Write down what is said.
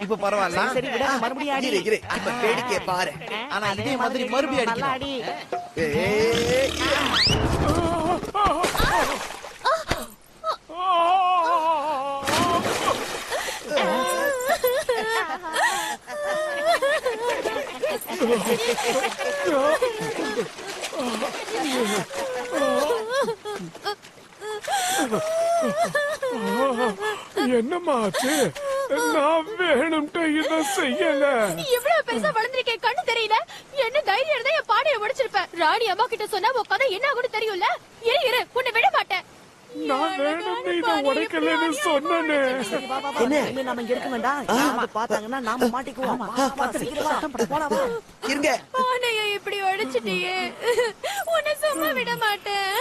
இப்ப பரவாயில்ல. சரி விட மறுபடியும் அடி. இரு இப்ப வேடிக்கை பாரு. ஆனா இதே மாதிரி மறுபடியும் நல்லா அடிக்கணும். அடி. ஏய், என்னம்மா ஆச்சு? நான் வேணும்ட்டு இதை செய்யல. இவ்வளவு பெருசா வளர்ந்திருக்கேன், கண்ணு தெரியல. என்ன தைரியம் இருந்தா என் பானையை உடைச்சிருப்பேன். ராணி அம்மா கிட்ட சொன்னா உன் கதை என்ன ஆகும்னு தெரியும்ல. இரு உன்னை விட மாட்டேன். நான் வேணும்னு இதை உடைக்கலன்னு சொன்னேனே. சரி, வா, வா, வா. இனிமே நாம இங்க இருக்க வேண்டாம். யாராவது பார்த்தாங்கன்னா நாம மாட்டிக்குவோம். வா, வா, சீக்கிரம் வா. போலாம், வா. இருங்க. பானையை இப்படி உடைச்சிட்டியே, உன்னை சும்மா விட மாட்டேன்.